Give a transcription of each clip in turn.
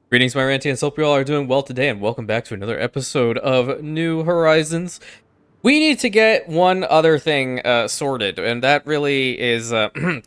Greetings, my Rantians. Hope you all are doing well today, and welcome back to another episode of New Horizons. We need to get one other thing sorted, and that really is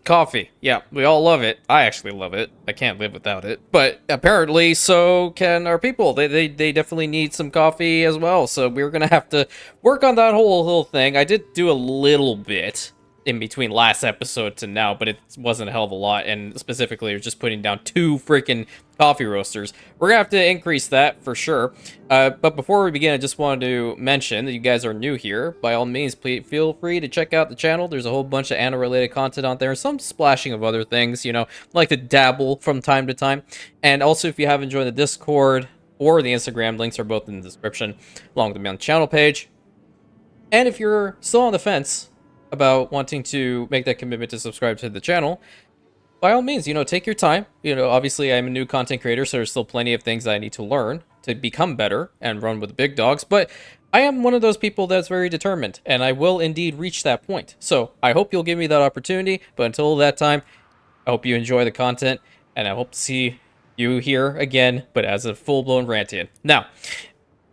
coffee. Yeah, we all love it. I actually love it. I can't live without it. But apparently, so can our people. They definitely need some coffee as well. So we're gonna have to work on that whole little thing. I did do a little bit in between last episode to now, but it wasn't a hell of a lot, and specifically, it was just putting down 2 freaking coffee roasters. We're gonna have to increase that for sure. But before we begin, I just wanted to mention that you guys are new here. By all means, please feel free to check out the channel. There's a whole bunch of Anno-related content on there, some splashing of other things, you know, like to dabble from time to time. And also, if you haven't joined the Discord or the Instagram, links are both in the description, along with the main channel page. And if you're still on the fence about wanting to make that commitment to subscribe to the channel, by all means, you know, take your time. You know, obviously I'm a new content creator, so there's still plenty of things that I need to learn to become better and run with the big dogs, but I am one of those people that's very determined, and I will indeed reach that point. So I hope you'll give me that opportunity, but until that time, I hope you enjoy the content, and I hope to see you here again, but as a full-blown Rantian. Now,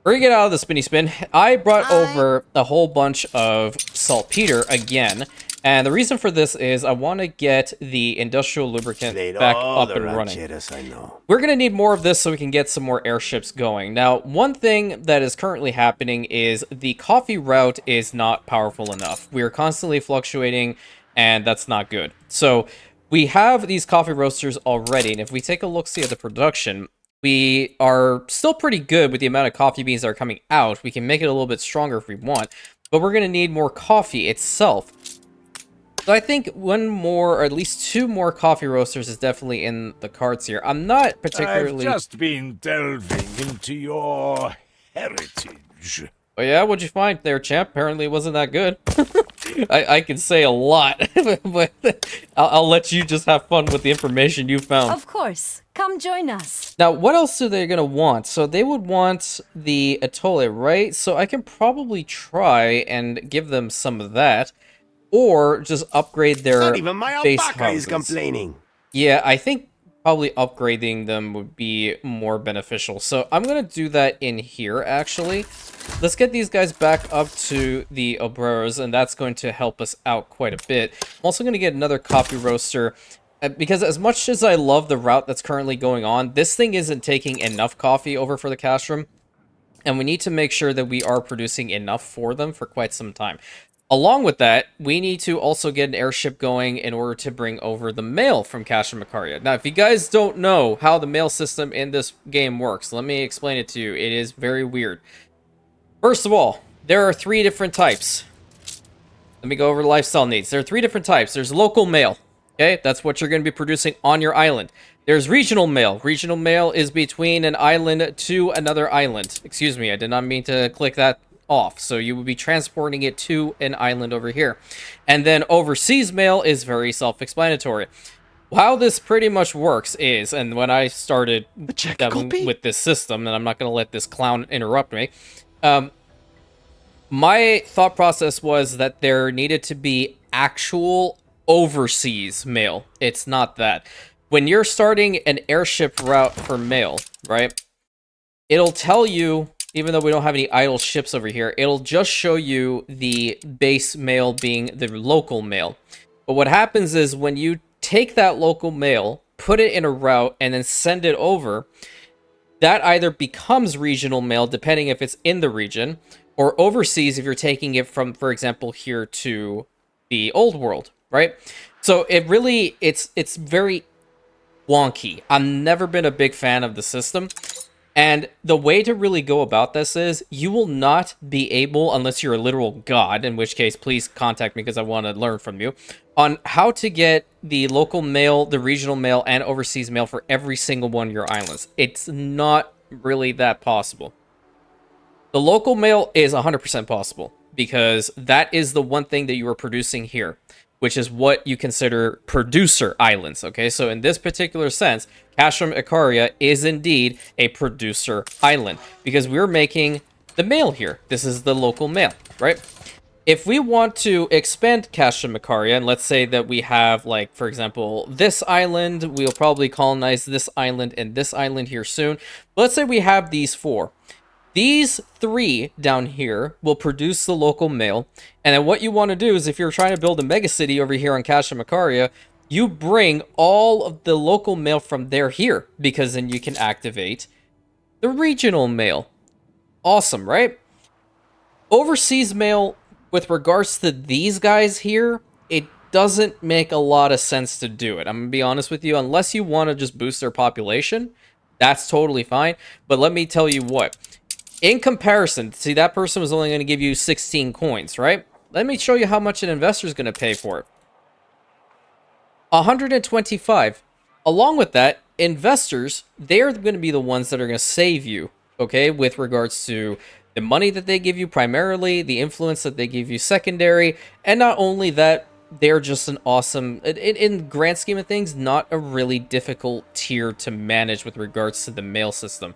we're gonna get out of the spinny spin. I brought over a whole bunch of saltpeter again, and the reason for this is I want to get the industrial lubricant back up and running. We're going to need more of this so we can get some more airships going. Now, one thing that is currently happening is the coffee route is not powerful enough. We are constantly fluctuating, and that's not good. So we have these coffee roasters already, and if we take a look-see at the production, we are still pretty good with the amount of coffee beans that are coming out. We can make it a little bit stronger if we want, but we're going to need more coffee itself. So I think one more, or at least 2 more coffee roasters is definitely in the cards here. I'm not particularly... I've just been delving into your heritage. Oh yeah, what'd you find there, champ? Apparently it wasn't that good. I can say a lot, but I'll let you just have fun with the information you found. Of course. Come join us. Now, what else are they going to want? So they would want the atole, right? So I can probably try and give them some of that. Or just upgrade their Not even my base alpaca houses. is complaining. Yeah, I think probably upgrading them would be more beneficial. So I'm going to do that in here, actually. Let's get these guys back up to the Obreros, and that's going to help us out quite a bit. I'm also going to get another coffee roaster, because as much as I love the route that's currently going on, this thing isn't taking enough coffee over for the cash room, and we need to make sure that we are producing enough for them for quite some time. Along with that, we need to also get an airship going in order to bring over the mail from Castra Macaria. Now, if you guys don't know how the mail system in this game works, let me explain it to you. It is very weird. First of all, there are 3 different types. Let me go over the lifestyle needs. There are 3 different types. There's local mail. Okay, that's what you're going to be producing on your island. There's regional mail. Regional mail is between an island to another island. Excuse me, I did not mean to click that off, so you would be transporting it to an island over here. And then overseas mail is very self-explanatory. How this pretty much works is, and when I started with this system, and I'm not going to let this clown interrupt me, my thought process was that there needed to be actual overseas mail. It's not that. When you're starting an airship route for mail, right, it'll tell you, even though we don't have any idle ships over here, it'll just show you the base mail being the local mail. But what happens is when you take that local mail, put it in a route, and then send it over, that either becomes regional mail, depending if it's in the region, or overseas if you're taking it from, for example, here to the old world, right? So it really, it's very wonky. I've never been a big fan of the system. And the way to really go about this is you will not be able, unless you're a literal god, in which case please contact me because I want to learn from you, on how to get the local mail, the regional mail, and overseas mail for every single one of your islands. It's not really that possible. The local mail is 100% possible because that is the one thing that you are producing here, which is what you consider producer islands, okay? So in this particular sense, Castra Macaria is indeed a producer island because we're making the mail here. This is the local mail, right? If we want to expand Kasha Makaria, and let's say that we have, like, for example, this island, we'll probably colonize this island and this island here soon. But let's say we have these 4. These 3 down here will produce the local mail. And then what you want to do is, if you're trying to build a megacity over here on Kasha Makaria, you bring all of the local mail from there here, because then you can activate the regional mail. Awesome, right? Overseas mail, with regards to these guys here, it doesn't make a lot of sense to do it. I'm gonna be honest with you, unless you want to just boost their population, that's totally fine. But let me tell you what, in comparison, see, that person was only going to give you 16 coins, right? Let me show you how much an investor is going to pay for it. 125. Along with that, investors, they're going to be the ones that are going to save you, okay, with regards to the money that they give you primarily, the influence that they give you secondary, and not only that, they're just an awesome, in grand scheme of things, not a really difficult tier to manage with regards to the mail system.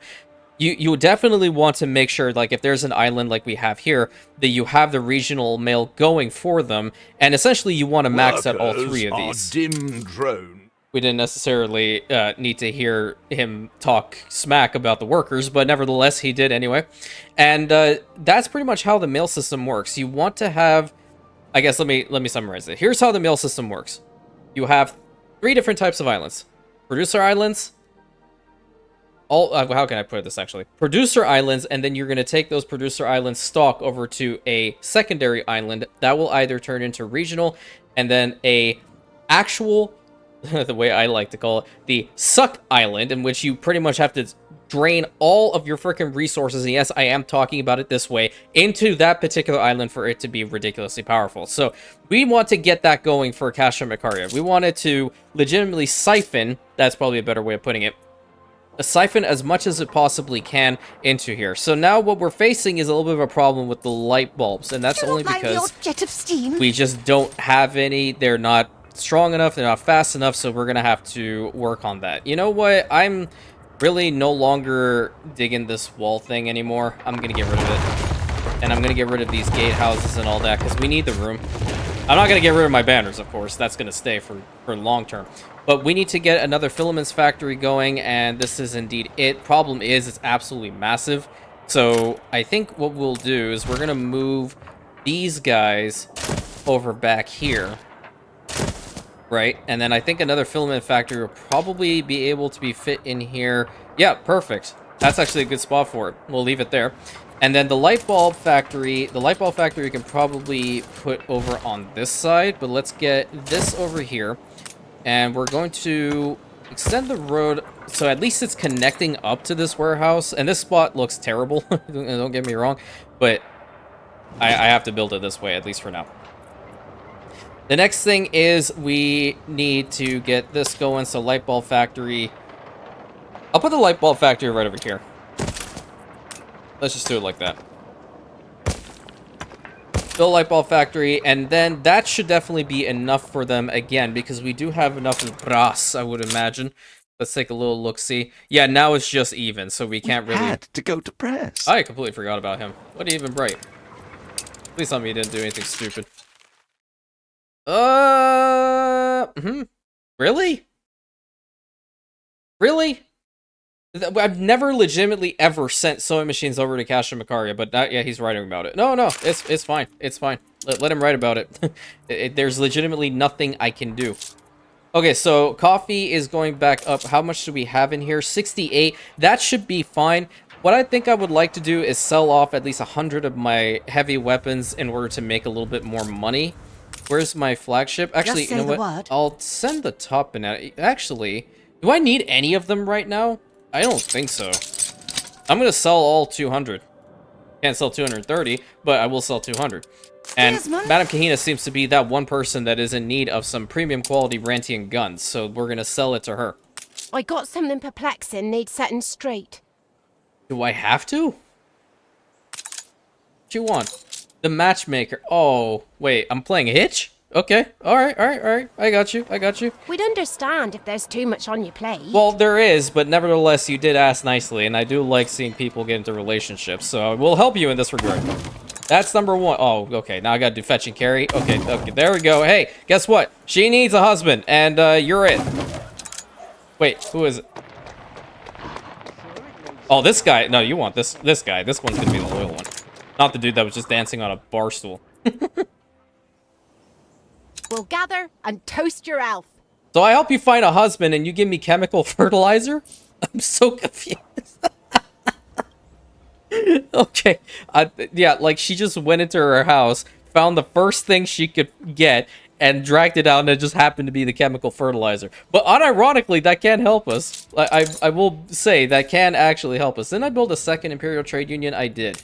You definitely want to make sure, like, if there's an island like we have here, that you have the regional mail going for them, and essentially you want to max out all 3 of these. Dim drone. We didn't necessarily need to hear him talk smack about the workers, but nevertheless, he did anyway. And that's pretty much how the mail system works. You want to have, I guess, let me summarize it. Here's how the mail system works. You have 3 different types of islands. Producer islands, how can I put this actually? Producer islands, and then you're going to take those producer islands stock over to a secondary island that will either turn into regional, and then a actual, the way I like to call it, the suck island, in which you pretty much have to drain all of your freaking resources, and yes, I am talking about it this way, into that particular island for it to be ridiculously powerful. So we want to get that going for Kasha Makaria. We wanted to legitimately siphon, that's probably a better way of putting it, siphon as much as it possibly can into here. So now what we're facing is a little bit of a problem with the light bulbs, and that's only because jet of steam? we just don't have any. They're not strong enough, they're not fast enough, so we're gonna have to work on that. You know what? I'm really no longer digging this wall thing anymore. I'm gonna get rid of it. And I'm gonna get rid of these gatehouses and all that, because we need the room. I'm not gonna get rid of my banners, of course. That's gonna stay for long term. But we need to get another filaments factory going, and this is indeed it. Problem is, it's absolutely massive. So I think what we'll do is we're going to move these guys over back here. Right? And then I think another filament factory will probably be able to be fit in here. Yeah, perfect. That's actually a good spot for it. We'll leave it there. And then the light bulb factory we can probably put over on this side, but let's get this over here. And we're going to extend the road so at least it's connecting up to this warehouse. And this spot looks terrible, don't get me wrong, but I have to build it this way, at least for now. The next thing is we need to get this going, so light bulb factory. I'll put the light bulb factory right over here. Let's just do it like that. Build light bulb factory, and then that should definitely be enough for them again, because we do have enough brass, I would imagine. Let's take a little look-see. Yeah, now it's just even, so we can't really... had to go to press. I completely forgot about him. What do you even bright? Please tell me he didn't do anything stupid. Really? Really? I've never legitimately ever sent sewing machines over to Kasha Makaria, but yeah, he's writing about it. No, it's fine. It's fine. Let him write about it. There's legitimately nothing I can do. Okay, so coffee is going back up. How much do we have in here? 68. That should be fine. What I think I would like to do is sell off at least 100 of my heavy weapons in order to make a little bit more money. Where's my flagship? Actually, you know what? I'll send the top banana. Actually, do I need any of them right now? I don't think so. I'm going to sell all 200. Can't sell 230, but I will sell 200. And Madame Kahina seems to be that one person that is in need of some premium quality Rantium guns, so we're going to sell it to her. I got something perplexing, needs setting straight. Do I have to? What you want? The matchmaker. Oh, wait, I'm playing a hitch? Okay, alright. I got you. We'd understand if there's too much on your plate. Well, there is, but nevertheless, you did ask nicely, and I do like seeing people get into relationships, so we'll help you in this regard. That's number one. Oh, okay. Now I gotta do fetch and carry. Okay, okay. There we go. Hey, guess what? She needs a husband, and you're it. Wait, who is it? Oh, this guy. No, you want this guy. This one's gonna be the loyal one. Not the dude that was just dancing on a bar stool. We'll gather and toast your elf. So I help you find a husband, and you give me chemical fertilizer? I'm so confused. Okay. Yeah, like she just went into her house, found the first thing she could get, and dragged it out, and it just happened to be the chemical fertilizer. But unironically, that can help us. I will say that can actually help us. Then I built a second Imperial Trade Union. I did.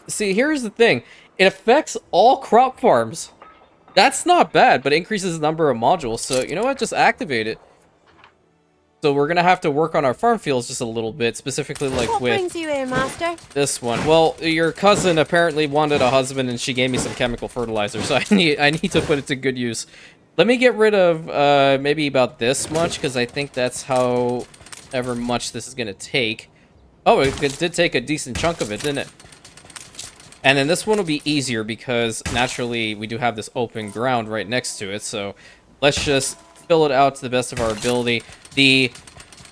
See, here's the thing. It affects all crop farms. That's not bad, but it increases the number of modules. So, you know what? Just activate it. So we're going to have to work on our farm fields just a little bit, specifically like What with brings you here, Master? this one. Well, your cousin apparently wanted a husband, and she gave me some chemical fertilizer, so I need to put it to good use. Let me get rid of maybe about this much, because I think that's however much this is going to take. Oh, it did take a decent chunk of it, didn't it? And then this one will be easier because naturally we do have this open ground right next to it. So let's just fill it out to the best of our ability. The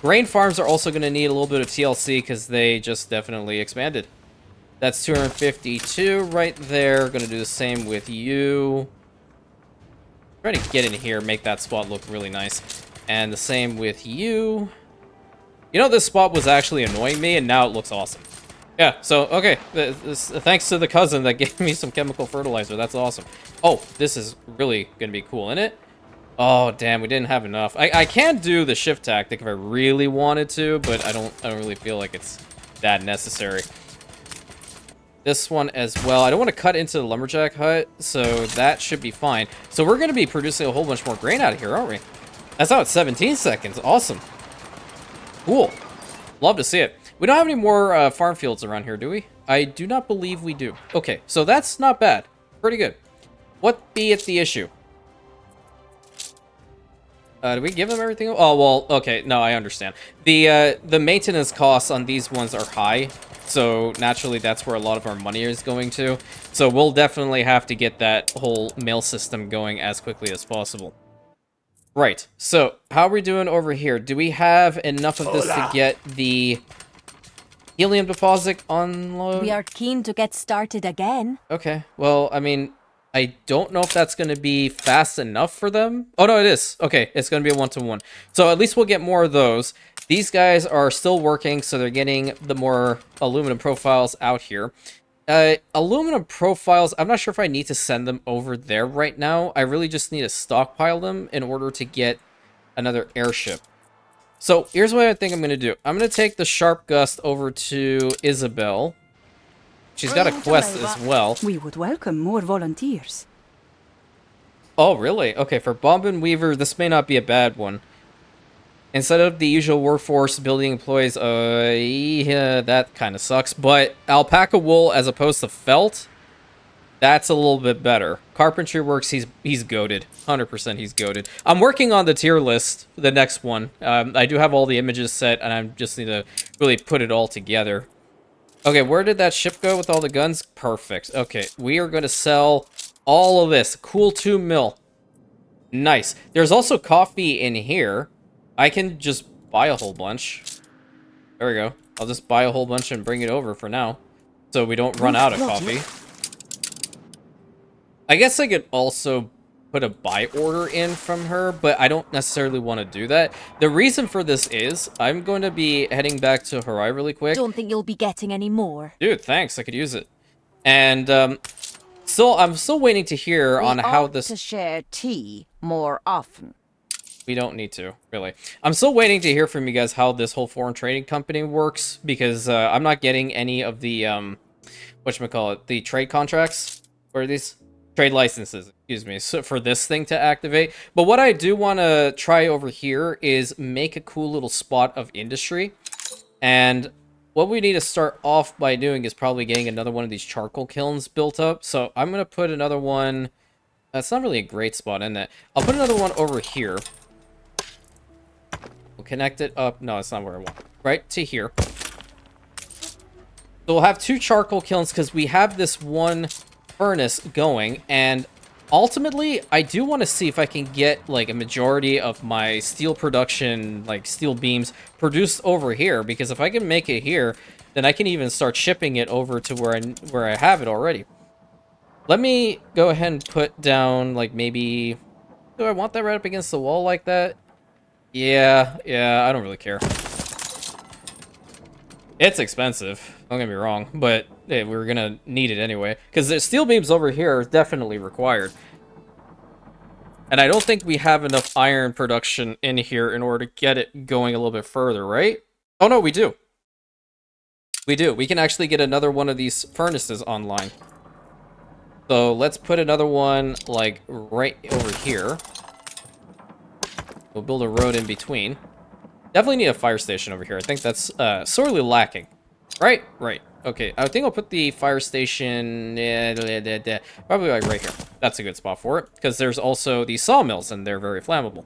grain farms are also going to need a little bit of TLC because they just definitely expanded. That's 252 right there. Going to do the same with you. Try to get in here, make that spot look really nice. And the same with you. You know, this spot was actually annoying me, and now it looks awesome. Yeah, so, okay. Thanks to the cousin that gave me some chemical fertilizer. That's awesome. Oh, this is really going to be cool, isn't it? Oh, damn, we didn't have enough. I can do the shift tactic if I really wanted to, but I don't really feel like it's that necessary. This one as well. I don't want to cut into the lumberjack hut, so that should be fine. So we're going to be producing a whole bunch more grain out of here, aren't we? That's out at 17 seconds. Awesome. Cool. Love to see it. We don't have any more farm fields around here, do we? I do not believe we do. Okay, so that's not bad. Pretty good. What be it the issue? Do we give them everything? Oh, well, okay. No, I understand. The maintenance costs on these ones are high. So naturally, that's where a lot of our money is going to. So we'll definitely have to get that whole mail system going as quickly as possible. Right. So how are we doing over here? Do we have enough of this to get the helium deposit unload? We are keen to get started again. Okay. Well, I mean, I don't know if that's going to be fast enough for them. Oh, no, it is. Okay, it's going to be a one-to-one. So at least we'll get more of those. These guys are still working, so they're getting the more aluminum profiles out here. Aluminum profiles, I'm not sure if I need to send them over there right now. I really just need to stockpile them in order to get another airship. So here's what I think I'm going to do. I'm going to take the Sharp Gust over to Isabel. She's got a quest as well. We would welcome more volunteers. Oh, really? Okay, for Bombin Weaver, this may not be a bad one. Instead of the usual workforce building employees, yeah, that kind of sucks. But alpaca wool as opposed to felt, that's a little bit better. Carpentry works, he's goated. 100% he's goated. I'm working on the tier list, the next one. I do have all the images set, and I just need to really put it all together. Okay, where did that ship go with all the guns? Perfect. Okay, we are going to sell all of this. Cool 2 mil. Nice. There's also coffee in here. I can just buy a whole bunch. There we go. I'll just buy a whole bunch and bring it over for now. So we don't run out of coffee. I guess I could also put a buy order in from her, but I don't necessarily want to do that. The reason for this is I'm going to be heading back to Horai really quick. Don't think you'll be getting any more. Dude, thanks. I could use it. And I'm still waiting to hear on how this... to share tea more often. We don't need to, really. I'm still waiting to hear from you guys how this whole foreign trading company works, because I'm not getting any of the, whatchamacallit, the trade contracts, or these trade licenses, excuse me, so for this thing to activate. But what I do want to try over here is make a cool little spot of industry. And what we need to start off by doing is probably getting another one of these charcoal kilns built up. So I'm going to put another one... That's not really a great spot, isn't it? I'll put another one over here. We'll connect it up. No, it's not where I want. Right to here. So we'll have 2 charcoal kilns because we have this one furnace going, and ultimately, I do want to see if I can get, like, a majority of my steel production, like, steel beams produced over here, because if I can make it here, then I can even start shipping it over to where I have it already. Let me go ahead and put down, like, maybe... Do I want that right up against the wall like that? Yeah, I don't really care. It's expensive, don't get me wrong, but hey, we're gonna need it anyway. Because the steel beams over here are definitely required. And I don't think we have enough iron production in here in order to get it going a little bit further, right? Oh no, we do. We do. We can actually get another one of these furnaces online. So let's put another one, like, right over here. We'll build a road in between. Definitely need a fire station over here. I think that's sorely lacking. Right? Right. Okay, I think I'll put the fire station probably like right here. That's a good spot for it, because there's also these sawmills, and they're very flammable.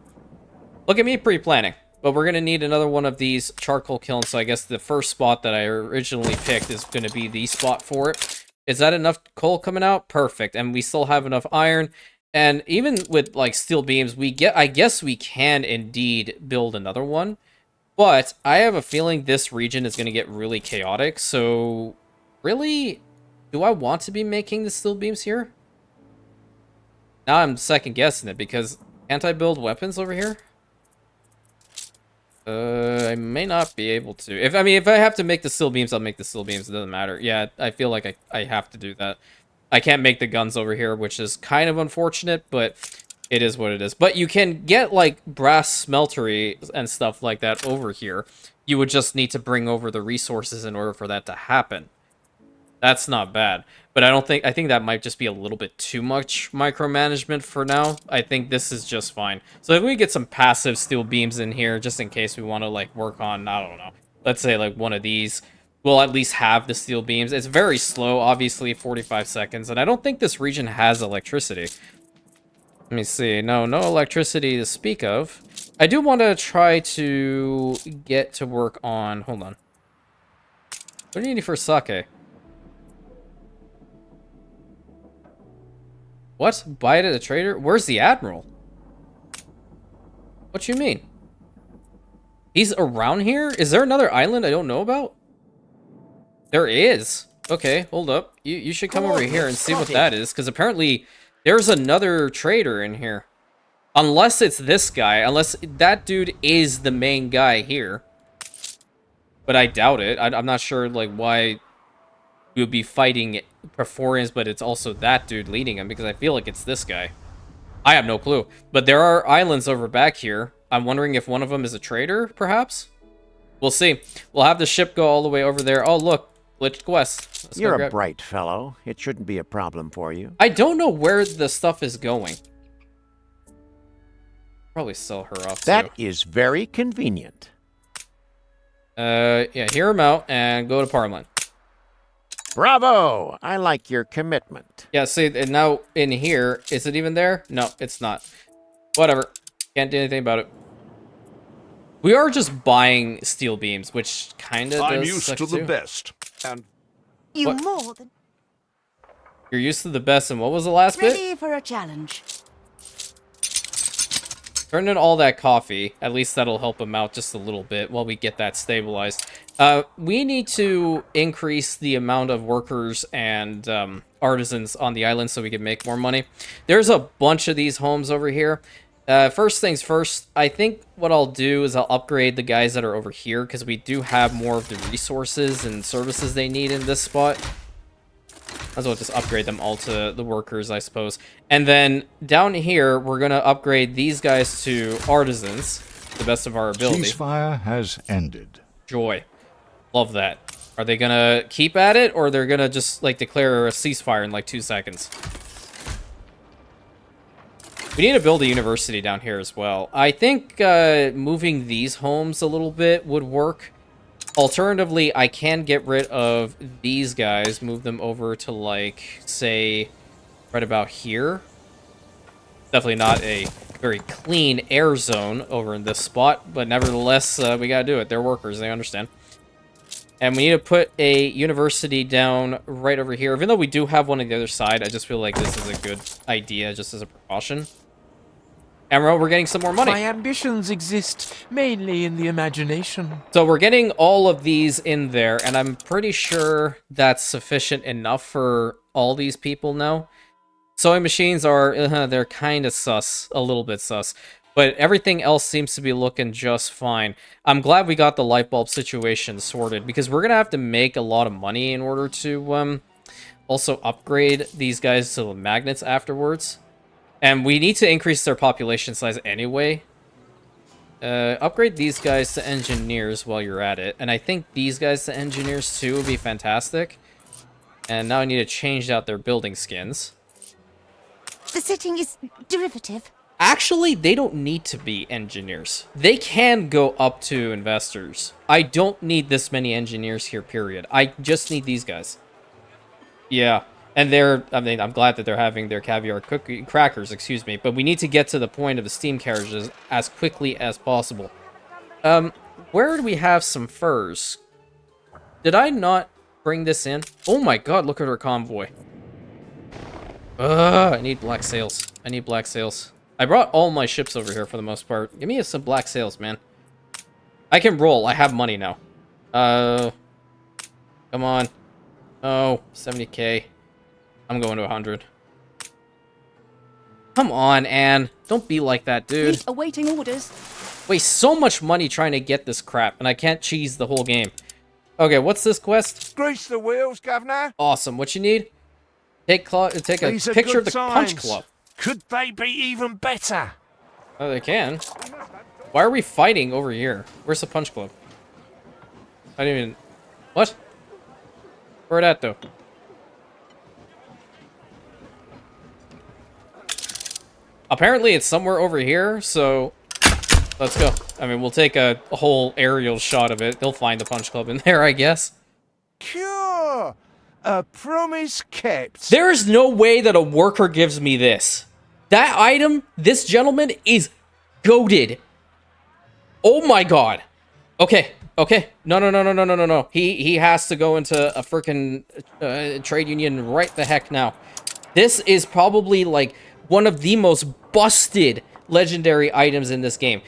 Look at me pre-planning. But we're going to need another one of these charcoal kilns, so I guess the first spot that I originally picked is going to be the spot for it. Is that enough coal coming out? Perfect. And we still have enough iron. And even with, like, steel beams, I guess we can indeed build another one. But I have a feeling this region is going to get really chaotic. So, really, do I want to be making the steel beams here? Now I'm second guessing it, because can't I build weapons over here? I may not be able to. If I have to make the steel beams, I'll make the steel beams. It doesn't matter. Yeah, I feel like I have to do that. I can't make the guns over here, which is kind of unfortunate, but it is what it is. But you can get, like, brass smeltery and stuff like that over here. You would just need to bring over the resources in order for that to happen. That's not bad. But I think that might just be a little bit too much micromanagement for now. I think this is just fine. So if we get some passive steel beams in here, just in case we want to, like, work on, I don't know, let's say, like, one of these, we'll at least have the steel beams. It's very slow, obviously, 45 seconds, and I don't think this region has electricity. Let me see. No electricity to speak of. I do want to try to get to work on... Hold on. What do you need for sake? What? Buy it at a trader? Where's the admiral? What you mean? He's around here? Is there another island I don't know about? There is. Okay, hold up. You should come over here and see what that is, because apparently there's another trader in here. Unless it's this guy. Unless that dude is the main guy here. But I doubt it. I'm not sure, like, why we would be fighting Perforians, but it's also that dude leading him, because I feel like it's this guy. I have no clue. But there are islands over back here. I'm wondering if one of them is a trader, perhaps? We'll see. We'll have the ship go all the way over there. Oh, look. Glitched quest. You're a bright fellow. It shouldn't be a problem for you. I don't know where the stuff is going. Probably sell her off, That too. is very convenient. Yeah, hear him out and go to Parmland. Bravo! I like your commitment. Yeah, see, and now in here, is it even there? No, it's not. Whatever. Can't do anything about it. We are just buying steel beams, which kind of I'm does used suck to the too. best. And You What? more than You're used to the best, and what was the last bit? Ready for a challenge. Turn in all that coffee. At least that'll help him out just a little bit while we get that stabilized. We need to increase the amount of workers and artisans on the island so we can make more money. There's a bunch of these homes over here. First things first, I think what I'll do is I'll upgrade the guys that are over here, because we do have more of the resources and services they need in this spot. Might as well just upgrade them all to the workers, I suppose. And then down here, we're going to upgrade these guys to artisans, to the best of our ability. Ceasefire has ended. Joy. Love that. Are they going to keep at it, or they're going to just, like, declare a ceasefire in, like, 2 seconds? We need to build a university down here as well. I think moving these homes a little bit would work. Alternatively, I can get rid of these guys, move them over to, like, say, right about here. Definitely not a very clean air zone over in this spot, but nevertheless, we gotta do it. They're workers, they understand. And we need to put a university down right over here. Even though we do have one on the other side, I just feel like this is a good idea, just as a precaution. Emerald, we're getting some more money. My ambitions exist mainly in the imagination. So we're getting all of these in there, and I'm pretty sure that's sufficient enough for all these people now. Sewing machines are, they're kind of sus, a little bit sus. But everything else seems to be looking just fine. I'm glad we got the light bulb situation sorted, because we're going to have to make a lot of money in order to also upgrade these guys to the magnets afterwards. And we need to increase their population size anyway. Upgrade these guys to engineers while you're at it. And I think these guys to engineers too would be fantastic. And now I need to change out their building skins. The setting is derivative. Actually, they don't need to be engineers. They can go up to investors. I don't need this many engineers here, period. I just need these guys. Yeah. And I'm glad that they're having their caviar crackers, excuse me. But we need to get to the point of the steam carriages as quickly as possible. Where do we have some furs? Did I not bring this in? Oh my god, look at our convoy. I need black sails. I need black sails. I brought all my ships over here for the most part. Give me some black sails, man. I can roll. I have money now. Come on. Oh, 70k. I'm going to 100. Come on, Anne. Don't be like that, dude. Awaiting orders. Waste so much money trying to get this crap, and I can't cheese the whole game. Okay, what's this quest? Grease the wheels, Governor. Awesome. What you need? Take a These are picture good of the Punch signs. Club. Could they be even better? Oh, they can. Why are we fighting over here? Where's the Punch Club? I didn't even... What? Where at, though? Apparently it's somewhere over here, so... Let's go. I mean, we'll take a whole aerial shot of it. They'll find the Punch Club in there, I guess. Cure. A promise kept. There is no way that a worker gives me this. That item, this gentleman, is goated. Oh my god. Okay, okay. No. He has to go into a freaking trade union right the heck now. This is probably, like, one of the most busted legendary items in this game.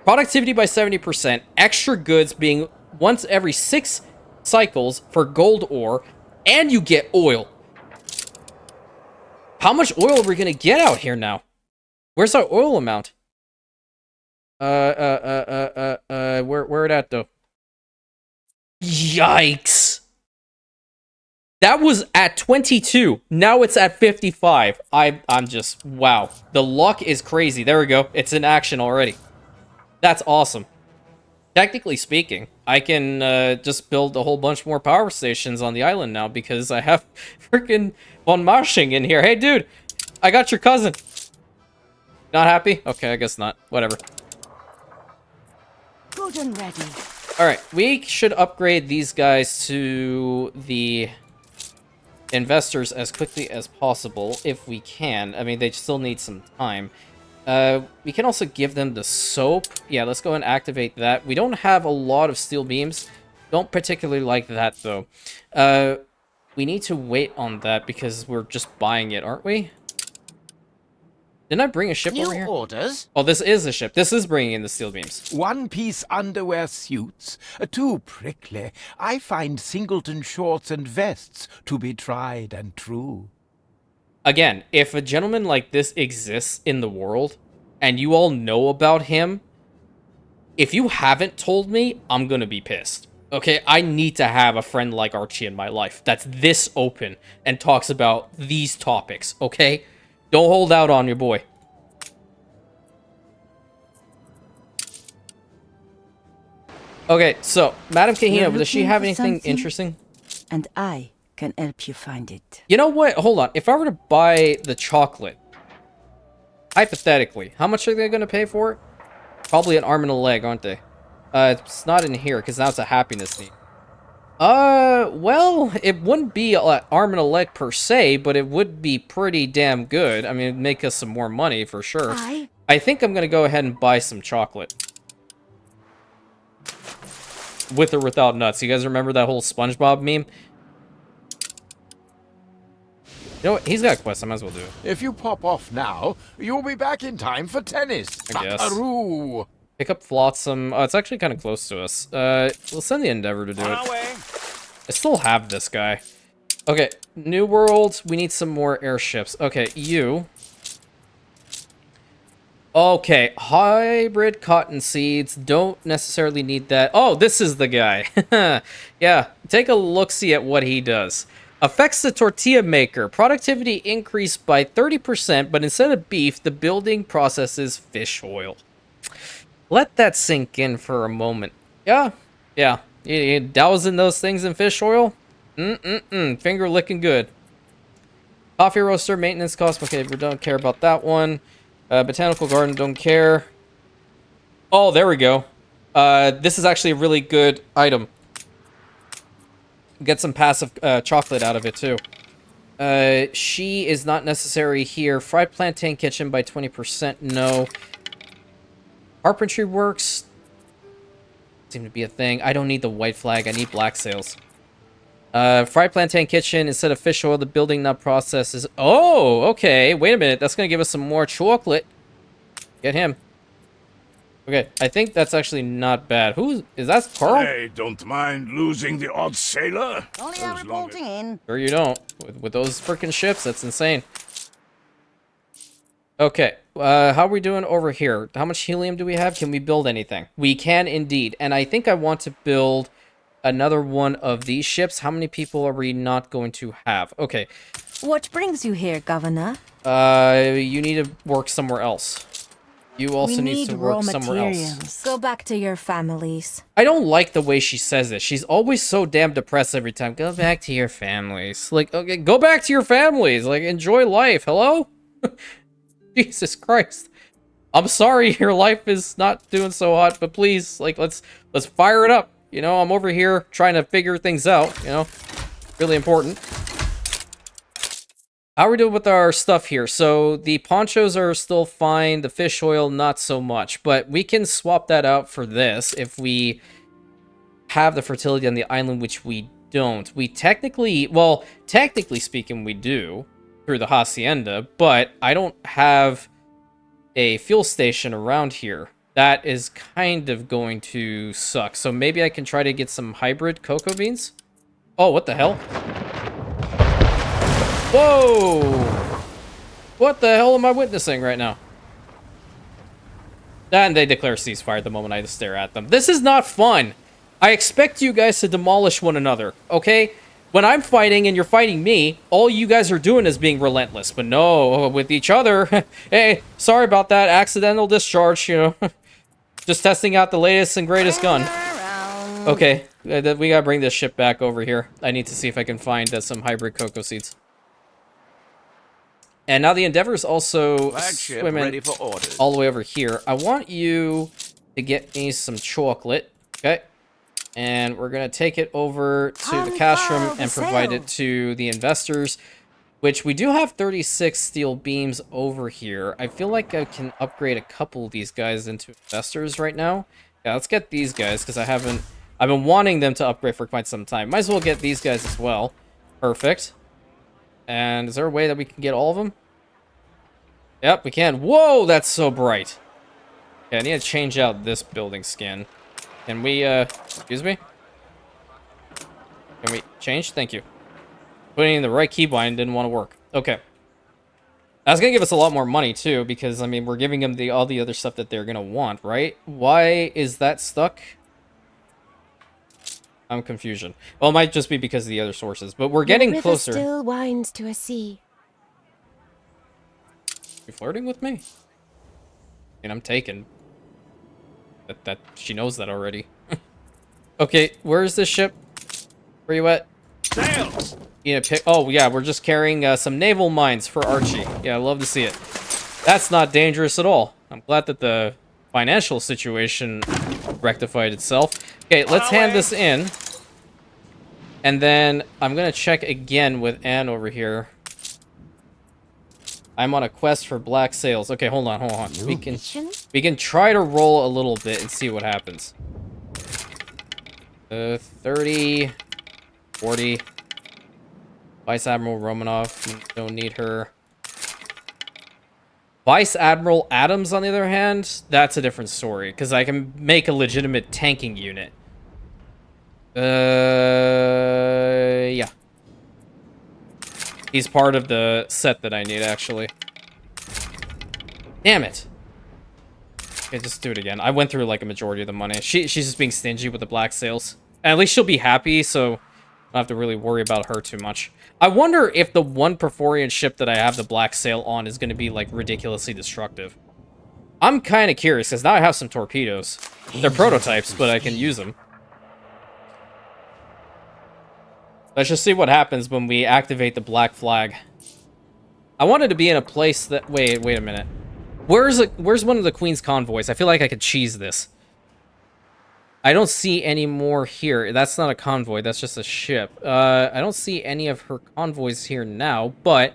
Productivity by 70%, extra goods being once every 6 cycles for gold ore, and you get oil. How much oil are we gonna get out here now? Where's our oil amount? Where it at though? Yikes! That was at 22. Now it's at 55. I'm just, wow. The luck is crazy. There we go. It's in action already. That's awesome. Technically speaking, I can just build a whole bunch more power stations on the island now because I have freaking Von Marsching in here. Hey, dude, I got your cousin. Not happy? Okay, I guess not. Whatever. Good and ready. All right, we should upgrade these guys to the investors as quickly as possible if we can. I mean, they still need some time. We can also give them the soap. Yeah, let's go and activate that. We don't have a lot of steel beams. Don't particularly like that, though. We need to wait on that because we're just buying it, aren't we? Didn't I bring a ship over here? New orders? Oh, this is a ship. This is bringing in the steel beams. One-piece underwear suits, too prickly. I find singleton shorts and vests to be tried and true. Again, if a gentleman like this exists in the world, and you all know about him, if you haven't told me, I'm gonna be pissed. Okay, I need to have a friend like Archie in my life that's this open and talks about these topics, okay? Don't hold out on your boy. Okay, so, Madam Kahina, does she have anything interesting? And I can help you find it. You know what? Hold on. If I were to buy the chocolate, hypothetically, how much are they going to pay for it? Probably an arm and a leg, aren't they? It's not in here, because now it's a happiness need. Well, it wouldn't be an arm and a leg per se, but it would be pretty damn good. I mean, it'd make us some more money, for sure. I think I'm going to go ahead and buy some chocolate. with or without nuts. You guys remember that whole SpongeBob meme? You know what? He's got quests. I might as well do it. If you pop off now, you'll be back in time for tennis. I guess. Buckaroo. Pick up Flotsam. Oh, it's actually kind of close to us. We'll send the Endeavor to do it. I still have this guy. Okay, New World. We need some more airships. Okay, you. Okay, hybrid cotton seeds. Don't necessarily need that. Oh, this is the guy. Yeah, take a look-see at what he does. Affects the tortilla maker. Productivity increased by 30%, but instead of beef, the building processes fish oil. Let that sink in for a moment. Yeah. You dousing those things in fish oil? Finger licking good. Coffee roaster, maintenance cost. Okay, we don't care about that one. Botanical garden, don't care. Oh, there we go. This is actually a really good item. Get some passive chocolate out of it, too. She is not necessary here. Fried plantain kitchen by 20%, no. Carpentry works. Seem to be a thing. I don't need the white flag. I need black sails. Fried plantain kitchen. Instead of fish oil, the building nut process is... Oh, okay. Wait a minute. That's going to give us some more chocolate. Get him. Okay, I think that's actually not bad. Who is that? Carl? I don't mind losing the odd sailor. Only as long reporting in. Sure you don't. With those freaking ships, that's insane. Okay, how are we doing over here? How much helium do we have? Can we build anything? We can indeed. And I think I want to build another one of these ships. How many people are we not going to have? Okay. What brings you here, Governor? You need to work somewhere else. You also need to work somewhere else. Go back to your families. I don't like the way she says it. She's always so damn depressed every time. Go back to your families. Like, okay, go back to your families. Like, enjoy life. Hello? Jesus Christ. I'm sorry your life is not doing so hot, but please, like, let's fire it up. You know, I'm over here trying to figure things out, you know? Really important. How are we doing with our stuff here? So the ponchos are still fine. The fish oil, not so much. But we can swap that out for this if we have the fertility on the island, which we don't. We technically, well, technically speaking, we do through the hacienda, but I don't have a fuel station around here. That is kind of going to suck. So maybe I can try to get some hybrid cocoa beans. Oh, what the hell? Whoa! What the hell am I witnessing right now? And they declare ceasefire the moment I stare at them. This is not fun. I expect you guys to demolish one another, okay? When I'm fighting and you're fighting me, all you guys are doing is being relentless. But no, with each other, hey, sorry about that. Accidental discharge, you know. Just testing out the latest and greatest gun. Okay, we gotta bring this ship back over here. I need to see if I can find some hybrid cocoa seeds. And now the Endeavor's also swimming all the way over here. I want you to get me some chocolate, okay? And we're going to take it over to the cash room and provide it to the investors, which we do have 36 steel beams over here. I feel like I can upgrade a couple of these guys into investors right now. Yeah, let's get these guys because I've been wanting them to upgrade for quite some time. Might as well get these guys as well. Perfect. And is there a way that we can get all of them? Yep, we can. Whoa, that's so bright. Okay, I need to change out this building skin. Can we, excuse me? Can we change? Thank you. Putting in the right keybind didn't want to work. Okay. That's going to give us a lot more money, too, because, I mean, we're giving them all the other stuff that they're going to want, right? Why is that stuck? I'm confusion. Well, it might just be because of the other sources, but we're getting closer. The river still winds to a sea. You flirting with me? I mean, I'm taken. That she knows that already. Okay, where is this ship? Where you at? Sails! You know, oh yeah, we're just carrying some naval mines for Archie. Yeah, I love to see it. That's not dangerous at all. I'm glad that the financial situation rectified itself. Okay, let's hand this in. And then I'm gonna check again with Anne over here. I'm on a quest for black sails. Okay, hold on. We can try to roll a little bit and see what happens. 30, 40. Vice Admiral Romanov, don't need her. Vice Admiral Adams, on the other hand, that's a different story, because I can make a legitimate tanking unit. Yeah. He's part of the set that I need, actually. Damn it. Okay, just do it again. I went through, like, a majority of the money. She's just being stingy with the black sails. At least she'll be happy, so I don't have to really worry about her too much. I wonder if the one Perforian ship that I have the black sail on is going to be, like, ridiculously destructive. I'm kind of curious, because now I have some torpedoes. They're prototypes, but I can use them. Let's just see what happens when we activate the black flag. I wanted to be in a place that... Wait a minute. Where's one of the Queen's convoys? I feel like I could cheese this. I don't see any more here. That's not a convoy. That's just a ship. I don't see any of her convoys here now, but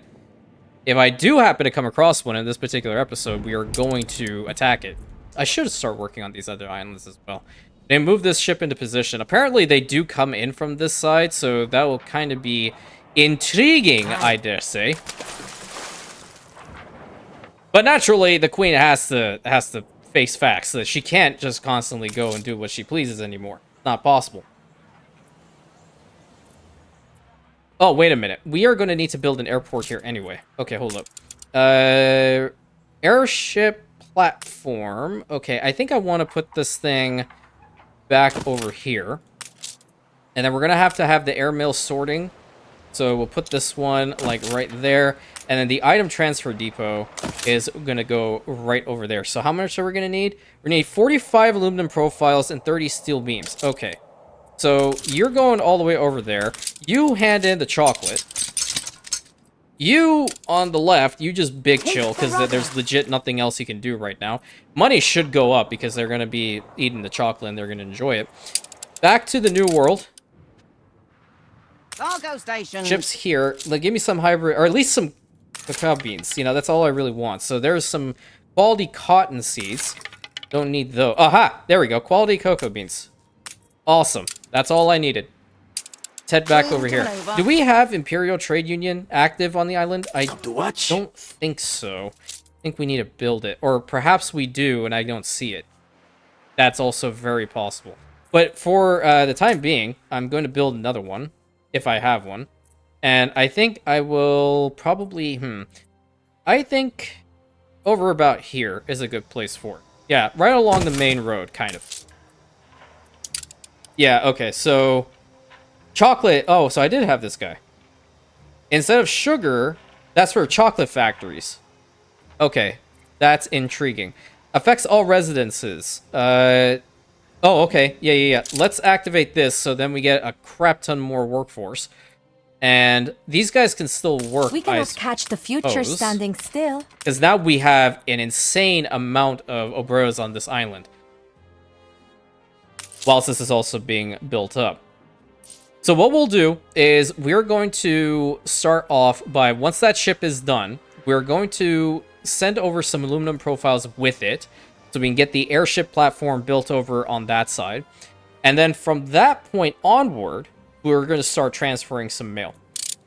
if I do happen to come across one in this particular episode, we are going to attack it. I should start working on these other islands as well. They move this ship into position. Apparently, they do come in from this side, so that will kind of be intriguing, I dare say. But naturally, the Queen has to face facts that she can't just constantly go and do what she pleases anymore. Not possible. Oh, wait a minute. We are going to need to build an airport here anyway. Okay, hold up. Airship platform. Okay, I think I want to put this thing back over here. And then we're going to have the airmail sorting. So we'll put this one, like, right there. And then the item transfer depot is going to go right over there. So how much are we going to need? We're going to need 45 aluminum profiles and 30 steel beams. Okay. So you're going all the way over there. You hand in the chocolate. You, on the left, you just big chill, because there's legit nothing else you can do right now. Money should go up, because they're going to be eating the chocolate, and they're going to enjoy it. Back to the New World. Cargo station. Ships here. Like, give me some hybrid, or at least some cacao beans. You know, that's all I really want. So there's some quality cotton seeds. Don't need those. Aha! There we go. Quality cocoa beans. Awesome. That's all I needed. Let's head back over here. Do we have Imperial Trade Union active on the island? I don't think so. I think we need to build it. Or perhaps we do, and I don't see it. That's also very possible. But for the time being, I'm going to build another one, if I have one. And I think I will probably... I think over about here is a good place for it. Yeah, right along the main road, kind of. Yeah, okay, so... Chocolate... Oh, so I did have this guy. Instead of sugar, that's for chocolate factories. Okay, that's intriguing. Affects all residences. Oh, okay. Yeah. Let's activate this, so then we get a crap ton more workforce. And these guys can still work, We cannot catch the future standing still. because now we have an insane amount of obreros on this island. Whilst this is also being built up. So what we'll do is we're going to start off by, once that ship is done, we're going to send over some aluminum profiles with it, so we can get the airship platform built over on that side. And then from that point onward, we're going to start transferring some mail.